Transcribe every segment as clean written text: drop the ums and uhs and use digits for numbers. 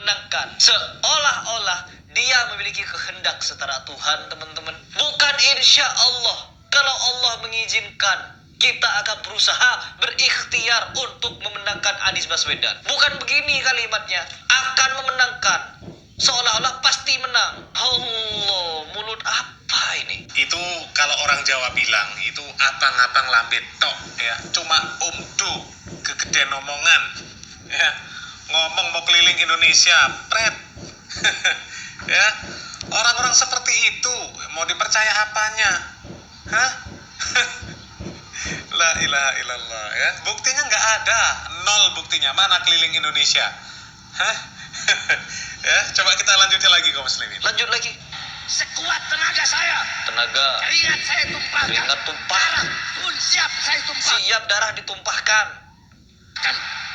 memenangkan. Seolah-olah dia memiliki kehendak setara Tuhan, teman-teman. Bukan insya Allah. Kalau Allah mengizinkan, kita akan berusaha berikhtiar untuk memenangkan Anies Baswedan. Bukan begini kalimatnya. Akan memenangkan. Seolah-olah pasti menang. Allah, mulut apa ini? Itu kalau orang Jawa bilang, itu abang-abang lambe tok ya. Cuma umdu, kegedean omongan. Ya. Ngomong mau keliling Indonesia, pret. Ya. Orang-orang seperti itu mau dipercaya apanya? Hah? La ilaha illallah ya. Buktinya nggak ada, nol buktinya. Mana keliling Indonesia? Hah? Ya, coba kita lanjutin lagi kaum muslimin. Lanjut lagi. Sekuat tenaga saya, Tenaga, keringat saya tumpahkan, keringat tumpah, darah pun siap saya tumpahkan siap darah ditumpahkan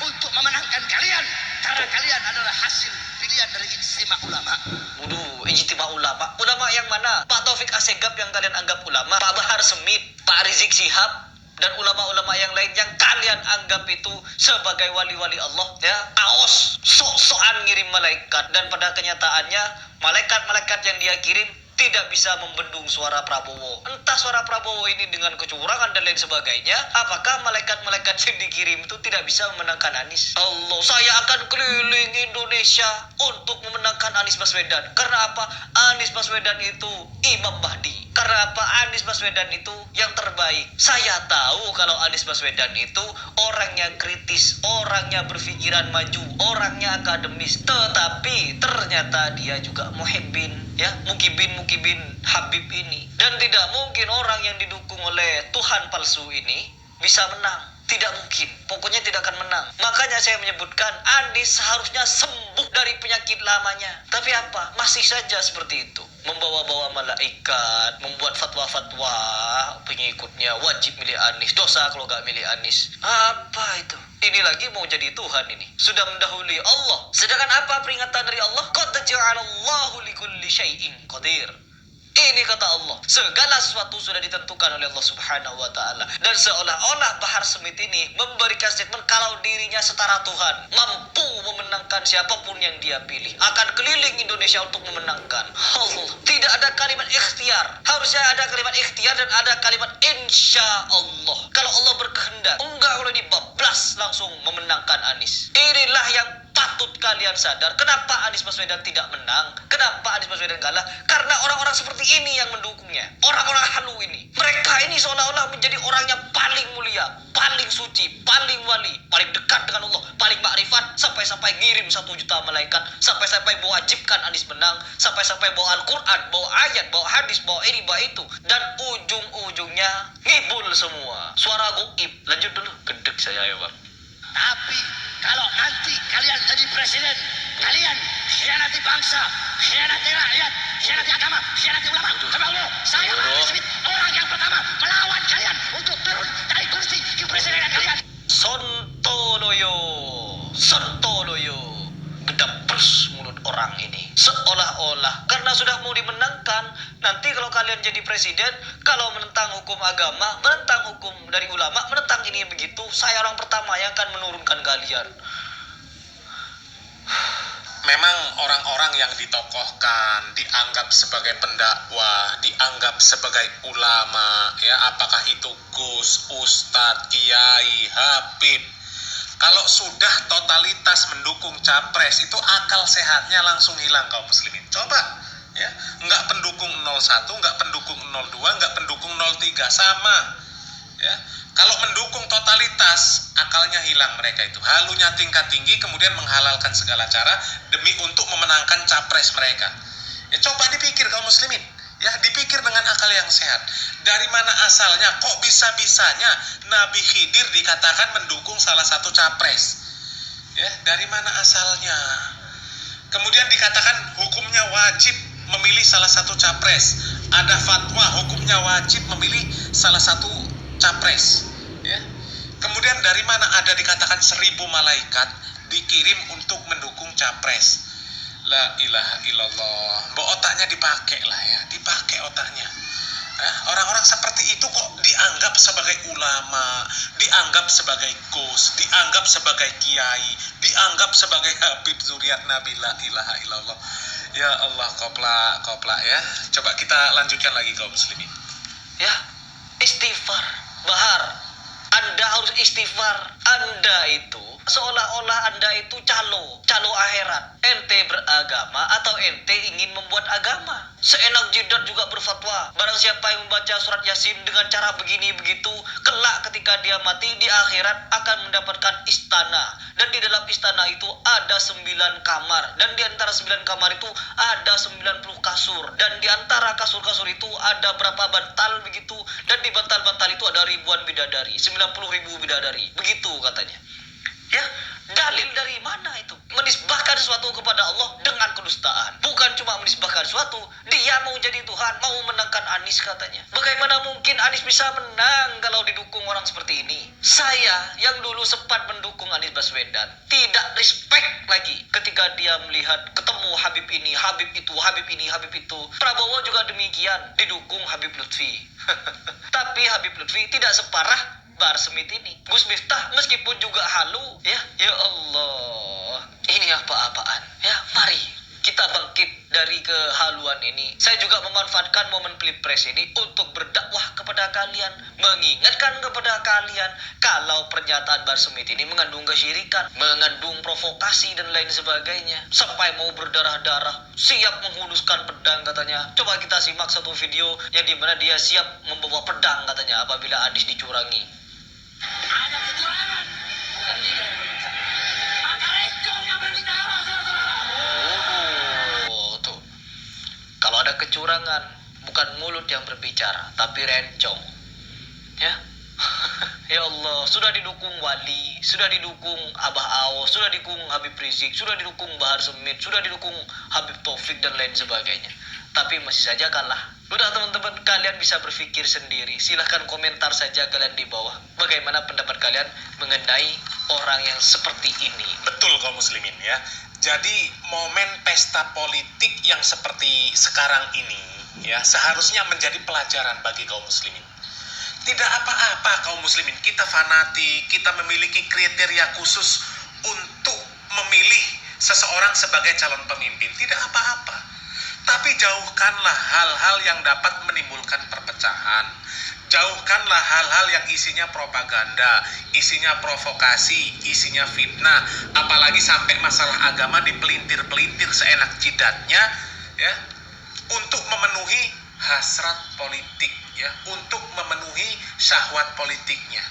untuk memenangkan kalian, karena kalian adalah hasil pilihan dari ijtima ulama. Waduh, ijtima ulama. Ulama yang mana? Pak Taufik Assegaf yang kalian anggap ulama, Pak Bahar Smith, Pak Rizik Syihab, dan ulama-ulama yang lain yang kalian anggap itu sebagai wali-wali Allah, ya. Aos, sok-sokan ngirim malaikat, dan pada kenyataannya malaikat-malaikat yang dia kirim tidak bisa membendung suara Prabowo. Entah suara Prabowo ini dengan kecurangan dan lain sebagainya, apakah malaikat-malaikat yang dikirim itu tidak bisa memenangkan Anies? Allah, saya akan keliling Indonesia untuk memenangkan Anies Baswedan. Karena apa? Anies Baswedan itu Imam Mahdi. Karena apa? Anies Baswedan itu yang terbaik. Saya tahu kalau Anies Baswedan itu orangnya kritis, orangnya berpikiran maju, orangnya akademis. Tetapi ternyata dia juga muhibbin, ya, mukibin Habib ini. Dan tidak mungkin orang yang didukung oleh Tuhan palsu ini bisa menang. Tidak mungkin. Pokoknya tidak akan menang. Makanya saya menyebutkan Anies seharusnya sembuh dari penyakit lamanya. Tapi apa? Masih saja seperti itu. Membawa-bawa malaikat, membuat fatwa-fatwa pengikutnya wajib milih Anies. Dosa kalau gak milih Anies. Apa itu? Ini lagi mau jadi Tuhan ini. Sudah mendahului Allah. Sedangkan apa peringatan dari Allah? Qad ja'alallahu likulli syai'in qadir. Ini kata Allah, segala sesuatu sudah ditentukan oleh Allah Subhanahu wa Ta'ala. Dan seolah-olah Bahar Smith ini memberikan statement kalau dirinya setara Tuhan, mampu memenangkan siapapun yang dia pilih, akan keliling Indonesia untuk memenangkan. Allah, tidak ada kalimat ikhtiar. Harusnya ada kalimat ikhtiar dan ada kalimat insya Allah. Kalau Allah berkehendak, enggak boleh dibablas langsung memenangkan Anies. Inilah yang patut kalian sadar. Kenapa Anies Baswedan tidak menang? Kenapa Anies Baswedan kalah? Karena orang-orang seperti ini yang mendukungnya. Orang-orang halu ini. Mereka ini seolah-olah menjadi orang yang paling mulia, paling suci, paling wali, paling dekat dengan Allah, paling makrifat, sampai-sampai ngirim 1 juta malaikat, sampai-sampai mewajibkan Anies menang, sampai-sampai bawa Al-Quran, bawa ayat, bawa hadis, bawa ini, bawa itu. Dan ujung-ujungnya ngibul semua. Suara goib. Lanjut dulu. Gedek saya ya bang. Tapi kalau nanti kalian jadi presiden, kalian khianati bangsa, khianati rakyat, khianati agama, khianati ulama. Coba Allah, saya Bahar Smith, orang yang pertama melawan kalian untuk turun dari kursi kepresidenan kalian. Sontoloyo, gedapers mulut orang ini. Seolah-olah karena sudah mau dimenangkan, nanti kalau kalian jadi presiden, kalau menentang hukum agama, menentang hukum dari ulama, menentang ini begitu, saya orang pertama yang akan menurunkan kalian. Memang orang-orang yang ditokohkan, dianggap sebagai pendakwah, dianggap sebagai ulama, ya, apakah itu Gus, Ustadz, Kiai, Habib, kalau sudah totalitas mendukung capres, itu akal sehatnya langsung hilang kaum muslimin. Coba, ya, nggak pendukung 01, nggak pendukung 02, nggak pendukung 03, sama, ya. Kalau mendukung totalitas, akalnya hilang mereka itu. Halunya tingkat tinggi, kemudian menghalalkan segala cara demi untuk memenangkan capres mereka. Ya, coba dipikir kaum muslimin. Ya, dipikir dengan akal yang sehat. Dari mana asalnya? Kok bisa-bisanya Nabi Khidir dikatakan mendukung salah satu capres? Ya, dari mana asalnya? Kemudian dikatakan hukumnya wajib memilih salah satu capres. Ada fatwa hukumnya wajib memilih salah satu capres, ya. Kemudian dari mana ada dikatakan 1000 malaikat dikirim untuk mendukung capres? La ilaha illallah. Mbok otaknya dipakai lah, ya, dipakai otaknya. Orang-orang seperti itu kok dianggap sebagai ulama, dianggap sebagai gus, dianggap sebagai kiai, dianggap sebagai Habib zuriat Nabi, la ilaha illallah. Ya Allah, kopla ya. Coba kita lanjutkan lagi kaum muslimin. Ya, istighfar. Bahar, Anda harus istighfar. Anda itu seolah-olah Anda itu calo akhirat. Ente beragama atau ente ingin membuat agama. Seenak jidat juga berfatwa. Barang siapa yang membaca surat Yasin dengan cara begini begitu, kelak ketika dia mati di akhirat akan mendapatkan istana. Dan di dalam istana itu ada 9 kamar. Dan di antara 9 kamar itu ada 90 kasur. Dan di antara kasur-kasur itu ada berapa bantal begitu. Dan di bantal-bantal itu ada ribuan bidadari. 90.000 bidadari. Begitu katanya. Ya, dalil dari mana itu? Menisbahkan sesuatu kepada Allah dengan kedustaan. Bukan cuma menisbahkan sesuatu, dia mau jadi Tuhan, mau menangkan Anies katanya. Bagaimana mungkin Anies bisa menang kalau didukung orang seperti ini? Saya yang dulu sempat mendukung Anies Baswedan, tidak respect lagi ketika dia melihat ketemu Habib ini, Habib itu, Habib ini, Habib itu. Prabowo juga demikian, didukung Habib Lutfi. Tapi Habib Lutfi tidak separah Bahar Smith ini. Gus Miftah meskipun juga halu, ya Allah, ini apa-apaan. Ya, mari kita bangkit dari kehaluan ini. Saya juga memanfaatkan momen Pilpres ini untuk berdakwah kepada kalian, mengingatkan kepada kalian kalau pernyataan Bahar Smith ini mengandung kesyirikan, mengandung provokasi dan lain sebagainya. Sampai mau berdarah-darah, siap menghunuskan pedang katanya. Coba kita simak satu video yang dimana dia siap membawa pedang katanya apabila Anies dicurangi. Ada kecurangan, bukan liga yang berbicara. Maka rekor yang berbicara, saudara-saudara. Oh, tuh. Kalau ada kecurangan, bukan mulut yang berbicara, tapi rencong. Ya. Ya Allah, sudah didukung Wali, sudah didukung Abah Aos, sudah didukung Habib Rizik, sudah didukung Bahar Smith, sudah didukung Habib Taufik dan lain sebagainya. Tapi masih saja kalah. Udah teman-teman, kalian bisa berpikir sendiri. Silahkan komentar saja kalian di bawah. Bagaimana pendapat kalian mengenai orang yang seperti ini? Betul kaum muslimin ya. Jadi momen pesta politik yang seperti sekarang ini ya seharusnya menjadi pelajaran bagi kaum muslimin. Tidak apa-apa kaum muslimin kita fanatik, kita memiliki kriteria khusus untuk memilih seseorang sebagai calon pemimpin. Tidak apa-apa. Tapi jauhkanlah hal-hal yang dapat menimbulkan perpecahan. Jauhkanlah hal-hal yang isinya propaganda, isinya provokasi, isinya fitnah, apalagi sampai masalah agama dipelintir-pelintir seenak jidatnya ya, untuk memenuhi hasrat politik ya, untuk memenuhi syahwat politiknya.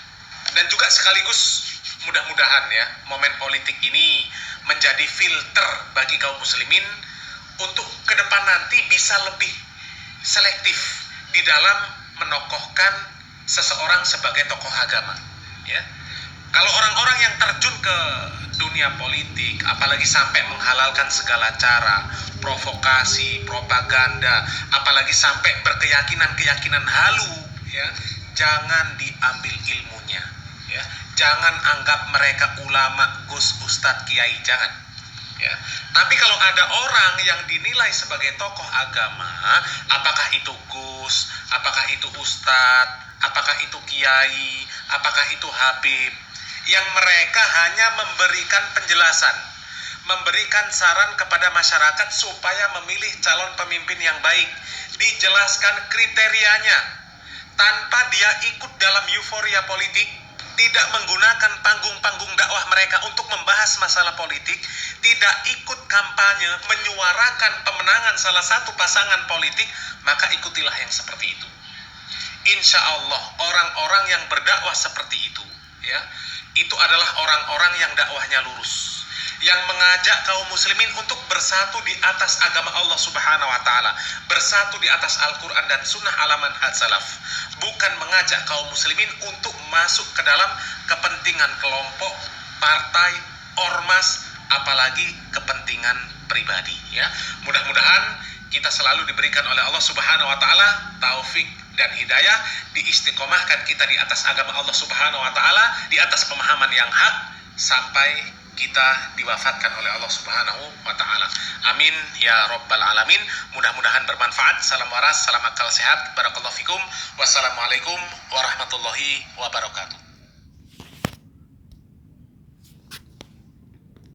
Dan juga sekaligus mudah-mudahan ya, momen politik ini menjadi filter bagi kaum muslimin untuk ke depan nanti bisa lebih selektif di dalam menokohkan seseorang sebagai tokoh agama ya. Kalau orang-orang yang terjun ke dunia politik apalagi sampai menghalalkan segala cara, provokasi, propaganda, apalagi sampai berkeyakinan-keyakinan halu ya, jangan diambil ilmunya ya. Jangan anggap mereka ulama, gus, ustadz, kiai, jangan ya. Tapi kalau ada orang yang dinilai sebagai tokoh agama, apakah itu gus, apakah itu ustadz, apakah itu kiai, apakah itu habib, yang mereka hanya memberikan penjelasan, memberikan saran kepada masyarakat supaya memilih calon pemimpin yang baik, dijelaskan kriterianya tanpa dia ikut dalam euforia politik, tidak menggunakan panggung-panggung dakwah mereka untuk membahas masalah politik, tidak ikut kampanye menyuarakan pemenangan salah satu pasangan politik, maka ikutilah yang seperti itu. Insya Allah orang-orang yang berdakwah seperti itu ya, itu adalah orang-orang yang dakwahnya lurus, yang mengajak kaum muslimin untuk bersatu di atas agama Allah Subhanahu wa taala, bersatu di atas Al-Qur'an dan sunnah ala manhaj salaf, bukan mengajak kaum muslimin untuk masuk ke dalam kepentingan kelompok, partai, ormas, apalagi kepentingan pribadi ya. Mudah-mudahan kita selalu diberikan oleh Allah Subhanahu wa taala taufik dan hidayah, diistiqomahkan kita di atas agama Allah Subhanahu wa taala, di atas pemahaman yang hak sampai kita diwafatkan oleh Allah Subhanahu wa taala. Amin ya rabbal alamin. Mudah-mudahan bermanfaat. Salam waras, salam akal sehat. Barakallahu fikum. Wassalamualaikum warahmatullahi wabarakatuh.